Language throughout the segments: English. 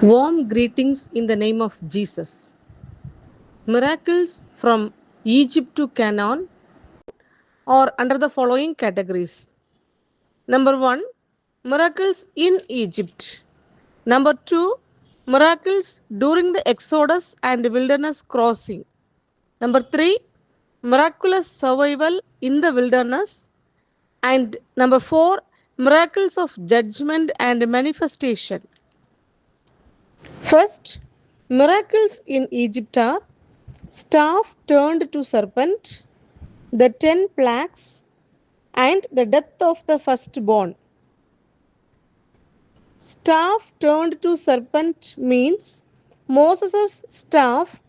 Warm greetings in the name of Jesus. Miracles from Egypt to Canaan are under the following categories. Number 1, miracles in Egypt. Number 2, miracles during the Exodus and wilderness crossing. Number 3, miraculous survival in the wilderness. And number 4, miracles of judgment and manifestation. First, miracles in Egypt are staff turned to serpent, the 10 plagues, and the death of the firstborn. Staff turned to serpent means Moses' staff,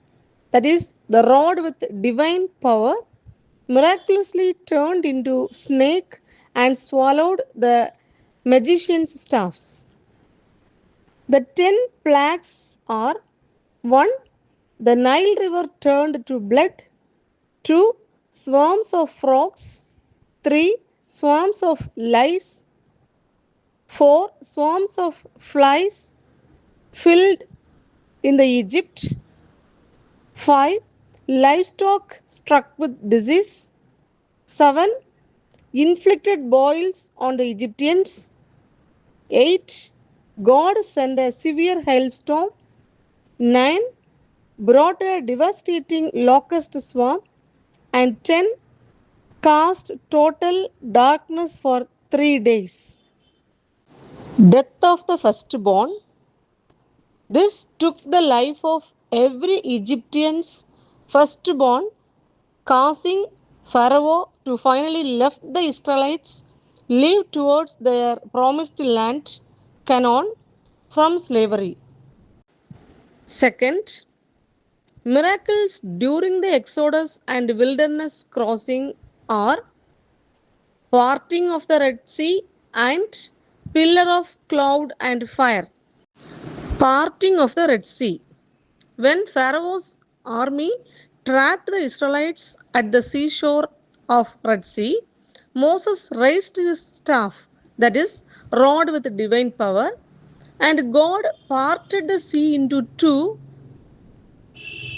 that is, the rod with divine power, miraculously turned into snake and swallowed the magician's staffs. The 10 plagues are 1. The Nile River turned to blood. 2. Swarms of frogs. 3. Swarms of lice. 4. Swarms of flies filled in the Egypt. 5. Livestock struck with disease. 7. Inflicted boils on the Egyptians. 8. God sent a severe hailstorm. 9. Brought a devastating locust swarm. And 10. Cast total darkness for 3 days. Death of the firstborn. This took the life of every Egyptian's firstborn, causing Pharaoh to finally left the Israelites live towards their promised land, Canaan, from slavery. Second, miracles during the Exodus and wilderness crossing are parting of the Red Sea and pillar of cloud and fire. Parting of the Red Sea. When Pharaoh's army trapped the Israelites at the seashore of Red Sea, Moses raised his staff, that is, rod with divine power, and God parted the sea into two.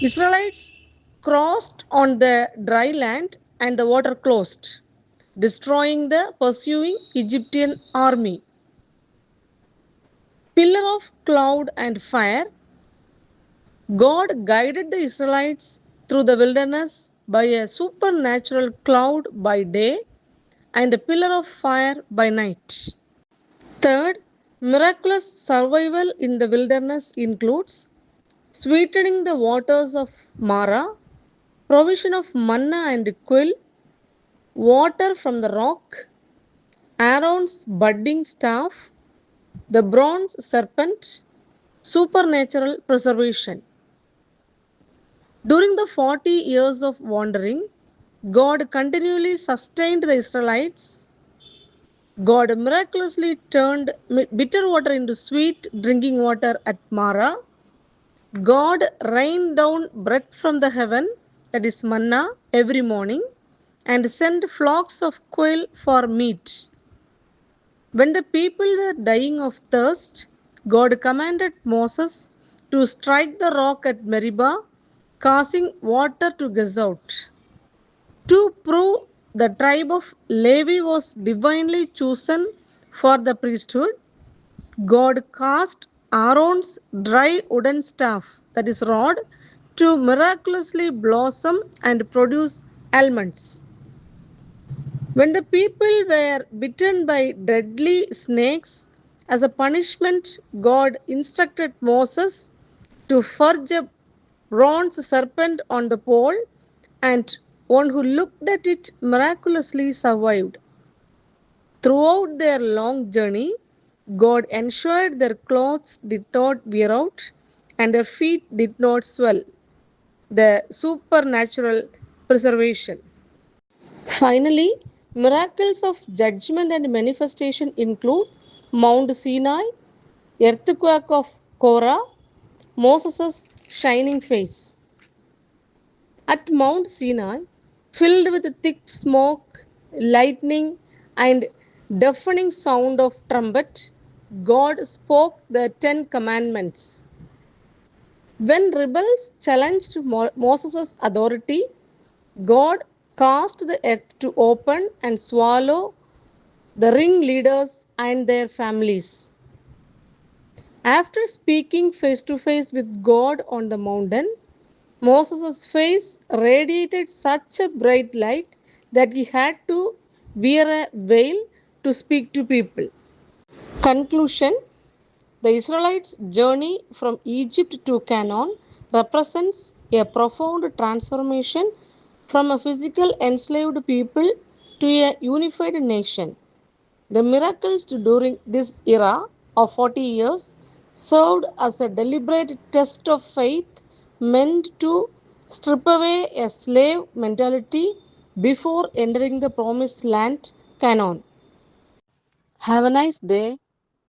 Israelites crossed on the dry land and the water closed, destroying the pursuing Egyptian army. Pillar of cloud and fire. God guided the Israelites through the wilderness by a supernatural cloud by day and a pillar of fire by night. Third, miraculous survival in the wilderness includes sweetening the waters of Mara, provision of manna and quail, water from the rock, Aaron's budding staff, the bronze serpent, supernatural preservation. During the 40 years of wandering, God continually sustained the Israelites. God miraculously turned bitter water into sweet drinking water at Mara. God rained down bread from the heaven, that is manna, every morning, and sent flocks of quail for meat. When the people were dying of thirst, God commanded Moses to strike the rock at Meribah, causing water to gush out. To prove the tribe of Levi was divinely chosen for the priesthood, God caused Aaron's dry wooden staff, that is rod, to miraculously blossom and produce almonds. When the people were bitten by deadly snakes, as a punishment, God instructed Moses to forge a bronze serpent on the pole, and one who looked at it miraculously survived. Throughout their long journey, God ensured their clothes did not wear out and their feet did not swell. The supernatural preservation. Finally, miracles of judgment and manifestation include Mount Sinai, earthquake of Korah, Moses' shining face. At Mount Sinai, filled with thick smoke, lightning, and deafening sound of trumpet, God spoke the 10 commandments. When rebels challenged Moses' authority, God caused the earth to open and swallow the ringleaders and their families. After speaking face to face with God on the mountain, Moses' face radiated such a bright light that he had to wear a veil to speak to people. Conclusion: the Israelites' journey from Egypt to Canaan represents a profound transformation from a physical enslaved people to a unified nation. The miracles during this era of 40 years served as a deliberate test of faith meant to strip away a slave mentality before entering the promised land, Canaan. Have a nice day.